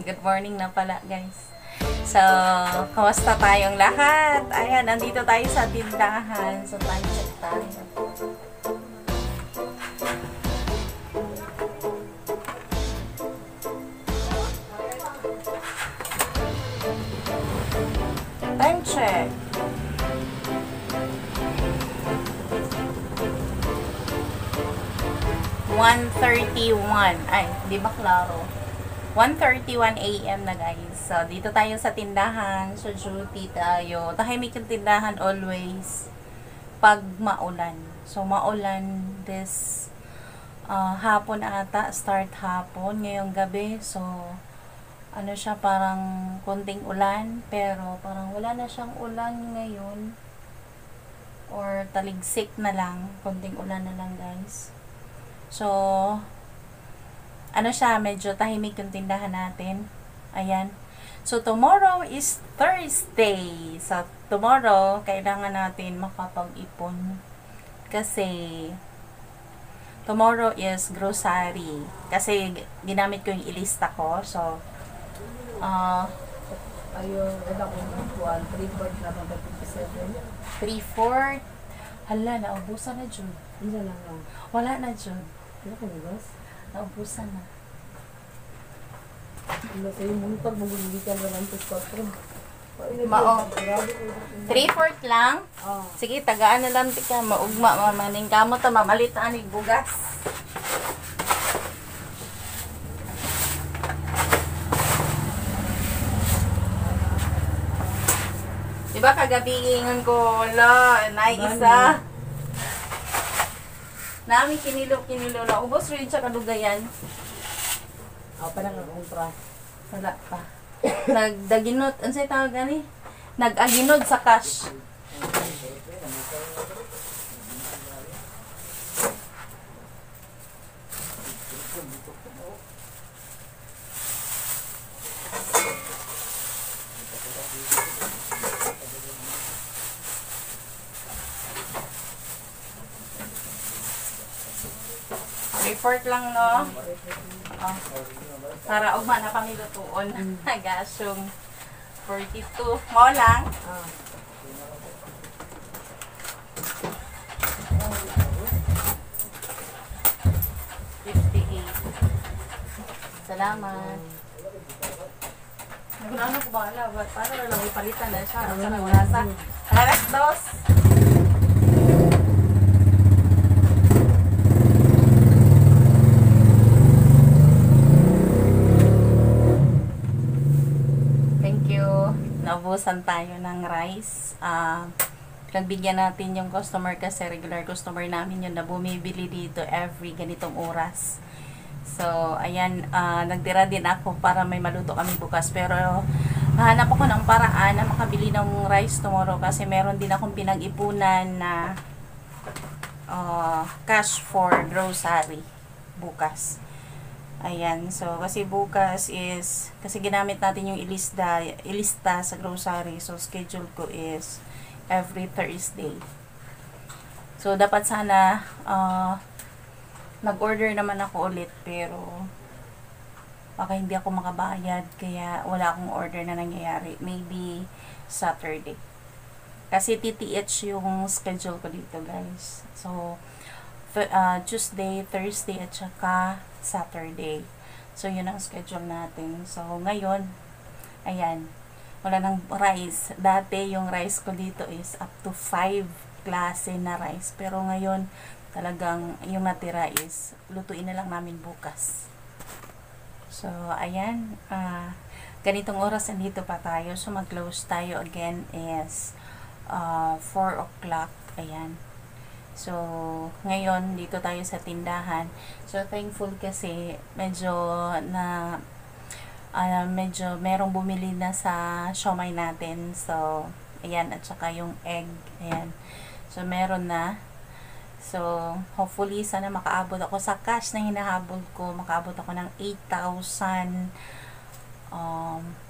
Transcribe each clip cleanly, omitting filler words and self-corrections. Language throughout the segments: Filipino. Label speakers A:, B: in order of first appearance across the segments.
A: Good morning na pala, guys. So, kamusta tayong lahat? Ayan, nandito tayo sa tindahan. So, time check tayo. Time check. 1:31. Ay, di ba klaro? 1:31 AM na, guys. So, dito tayo sa tindahan. So, duty tayo. Tahimik yung tindahan always pag maulan. So, maulan this hapon ata. Start hapon. Ngayong gabi. So, ano siya, parang konting ulan. Pero, parang wala na siyang ulan ngayon. Or taligsik na lang. Konting ulan na lang, guys. So, ano siya, medyo tahimik yung tindahan natin. Ayan. So, tomorrow is Thursday. So, tomorrow, kailangan natin makapag-ipon. Kasi, tomorrow is grocery. Kasi, ginamit ko yung ilista ko. So,
B: Ayun, wala kong 3/4 na mga 57.
A: 3/4. Hala, naubusan na dyan.
B: Isa lang lang.
A: Wala na dyan.
B: Wala ka nabas?
A: Naubusan na.
B: Wala sa'yo muna pag magulikan na lang sa 4.
A: Mao. 3/4 lang?
B: Oo.
A: Sige, tagaan na lang tika. Maugma, mamaning kamo ta, mamalitaan ni bugas. Diba kagabi ingon ko, wala, naisa. Nami kinilo na. Ubos rin siya kadugayan.
B: Parang ang kontra.
A: Wala pa. Nagdaginot. Ano sa'yo tawag gani? Nag-aginod sa cash. Report lang, no? Oh. Para ugma na pamilutuon. Gasyong 42. Mo lang. 58. Salamat. Nagulano ko ba? Paano na lang ipalitan na siya? Ano na wala sa? Alas 2. Naubusan tayo ng rice. Nagbigyan natin yung customer kasi regular customer namin yun na bumibili dito every ganitong oras. So, ayan, nagtira din ako para may maluto kami bukas. Pero, hanap ako ng paraan na makabili ng rice tomorrow kasi meron din akong pinag-ipunan na cash for grocery bukas. Ayan, so kasi bukas is, kasi ginamit natin yung ilista sa grocery, so schedule ko is every Thursday. So dapat sana mag-order naman ako ulit, pero baka hindi ako makabayad, kaya wala akong order na nangyayari. Maybe Saturday. Kasi TTH yung schedule ko dito, guys. So, Tuesday, Thursday, at saka Saturday. So, yun ang schedule natin. So, ngayon, ayan, wala nang rice. Dati, yung rice ko dito is up to 5 klase na rice. Pero ngayon, talagang yung natira is lutuin na lang namin bukas. So, ayan, ganitong oras nandito pa tayo. So, mag-close tayo again is 4 o'clock. Ayan. So, ngayon, dito tayo sa tindahan. So, thankful kasi medyo merong bumili na sa siomai natin. So, ayan, at saka yung egg. Ayan. So, meron na. So, hopefully, sana makaabot ako sa cash na hinahabol ko. Makaabot ako ng 8,000.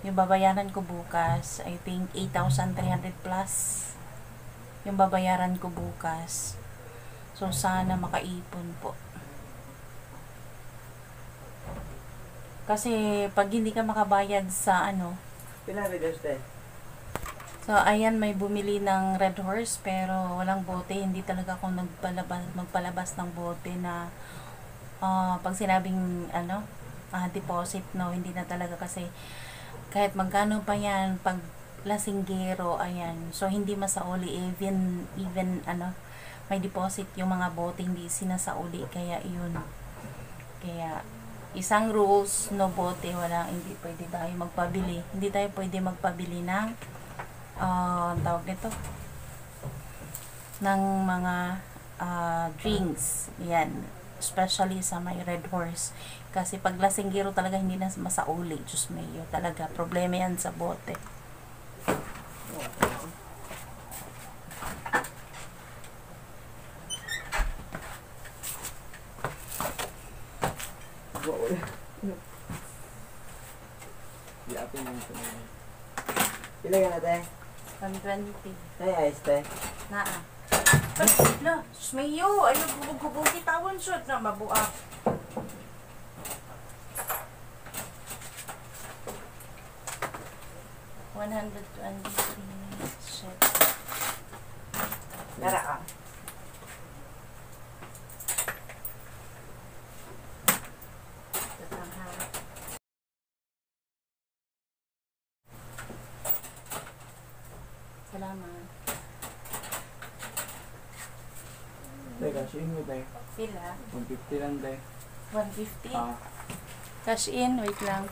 A: Yung babayaran ko bukas, I think 8,300 plus yung babayaran ko bukas. So, sana makaipon po. Kasi pag hindi ka makabayad sa ano,
B: Pila rin este?
A: so ayan, may bumili ng Red Horse pero walang bote. Hindi talaga ako magpalabas ng bote na pag sinabing ano, deposit, no, hindi na talaga kasi kahit magkano pa yan pag lasinggero, ayan, so hindi masauli, even ano, may deposit yung mga bote, hindi sinasauli, kaya yun, kaya isang rules, no bote, hindi pwede tayo magpabili, hindi tayo pwede magpabili ng tawag nito, ng mga drinks, yan, especially sa may Red Horse. Kasi pag lasinggero talaga hindi na masauli. Diyos mayo, talaga. Problema yan sa bote.
B: Di atin yung sunod. Pila ka natin?
A: 120.
B: Ay, ayos te.
A: Naa. Lo, Diyos mayo. Ayaw gubog-gubugi tawon siya na mabuak. $123. Shit. Tara ka. Salamat.
B: Teka, sino mo tayo?
A: Pila?
B: 150 lang tayo.
A: 150?
B: Ah.
A: Cash in, wait lang.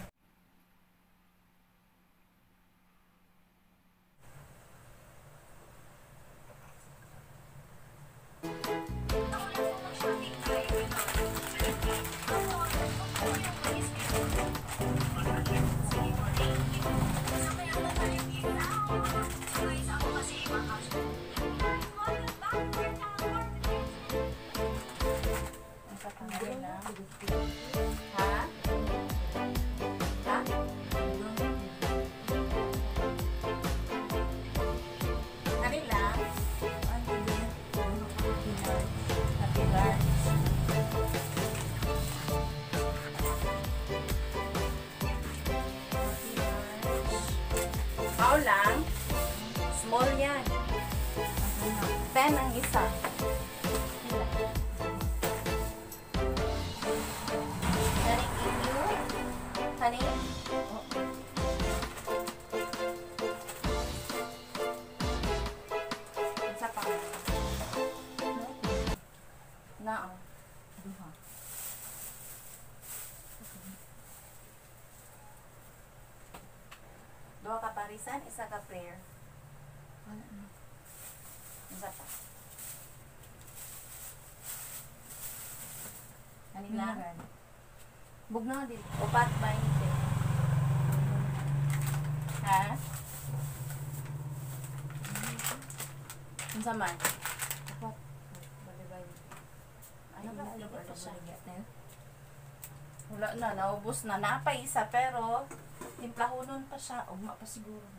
A: Ha? Ha? Ano lang? Happy lunch. Pao lang. Small yan. 10 ang isa. Honey? Isa pa. Nao. Duha. Dua ka parisan, isa ka prayer. Isa pa. Kanila? Bugnaw din. Upat ba hindi? Ha? Unsa man? Upat. Ano ba? Ano pa siya? Wala na, naubos na. Napay isa pero timplahonon pa siya. Ugma pa siguro na.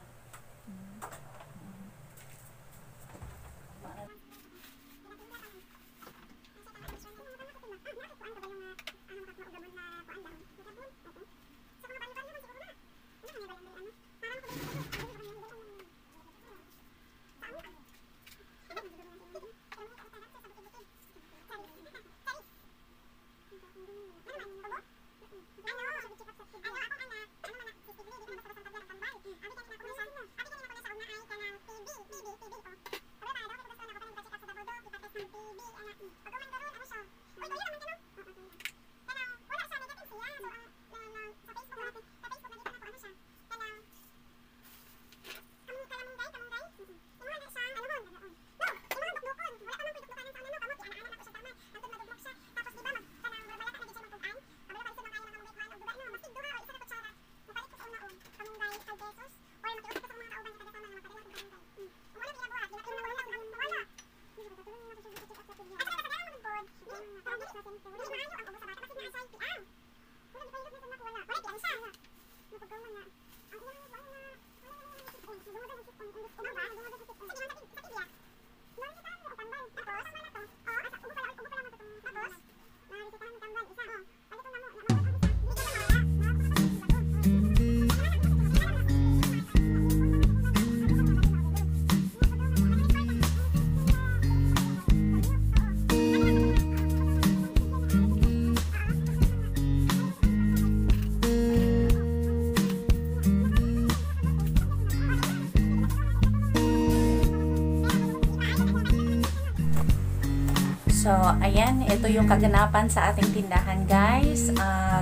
A: So, ayan, ito yung kaganapan sa ating tindahan, guys.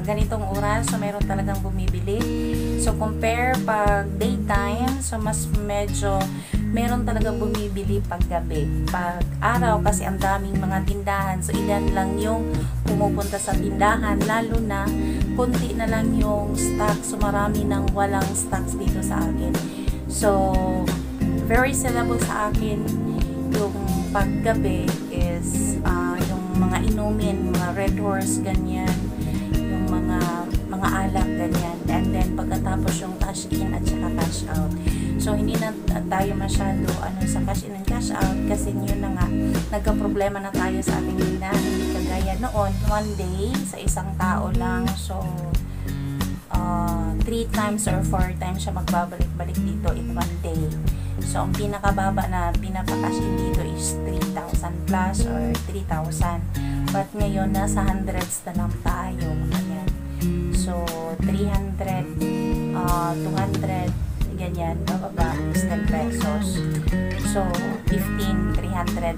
A: Ganitong oras, so meron talagang bumibili. So, compare pag daytime, so mas medyo meron talagang bumibili pag gabi. Pag araw, kasi ang daming mga tindahan, so ilan lang yung pumupunta sa tindahan, lalo na konti na lang yung stock, so marami nang walang stocks dito sa akin. So, very sellable sa akin yung paggabi is yung mga inumin, mga Red Horse, ganyan, yung mga alak, ganyan, and then pagkatapos yung cash in at saka cash out. So hindi na tayo masyado sa cash in and cash out, kasi yun na nga, nagka-problema na tayo sa ating tindahan, hindi kagaya noon, one day sa isang tao lang, so 3 times or 4 times siya magbabalik-balik dito in one day. So, ang pinakababa na pinapakash in dito is 3,000 plus or 3,000. But ngayon, nasa hundreds na lang tayo. Ayan. So, 300, 200, ganyan, bababa is 10 pesos. So, 15, 300,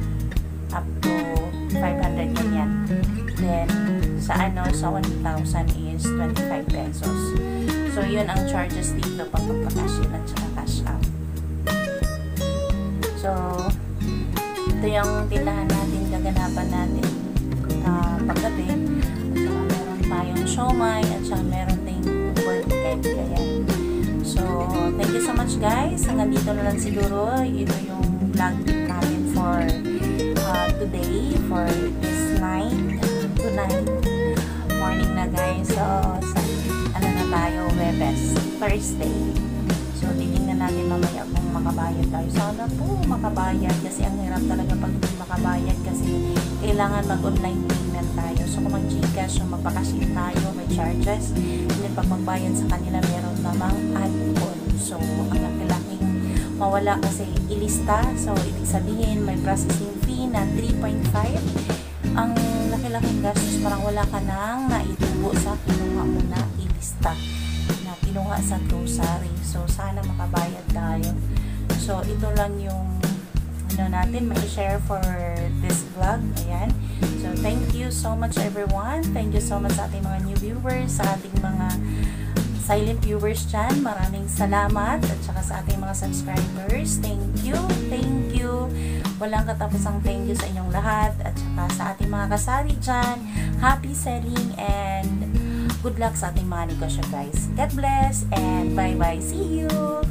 A: up to 500, ganyan. Then, sa 1,000 is 25 pesos. So, yun ang charges dito pag magpa-cash in at saka cash out. So, ito yung tindahan natin, gaganapan natin paggabi. At saka meron tayong siomai, at saka meron tayong bird cake. So, thank you so much, guys. Hanggang dito na lang siguro. Ito yung vlog natin for today, for this night. Tonight, morning na, guys. So, na tayo, Webes, Thursday. So, titingnan natin mamaya kung makabayad tayo. Sana po makabayad, kasi ang hirap talaga pag hindi makabayad, kasi kailangan mag-online payment tayo. So, kung mag-Gcash o magpakasin tayo, may charges. And then, pag magbayad sa kanila, meron namang add-on. So, ang laki-laking mawala kasi ilista. So, ibig sabihin, may processing fee na 3.5. Ang laki-laking gastos, parang wala ka nang naitubo sa kinuha mo na ilista, na kinuha sa grocery. So, sana makabayad tayo. So, ito lang yung natin may share for this vlog. Ayan. So, thank you so much, everyone. Thank you so much sa ating mga new viewers, sa ating mga silent viewers dyan. Maraming salamat. At saka sa ating mga subscribers. Thank you. Thank you. Walang katapusang thank you sa inyong lahat. At saka sa ating mga kasari dyan. Happy selling and good luck sa ating mga negosyo, guys. God bless and bye-bye. See you!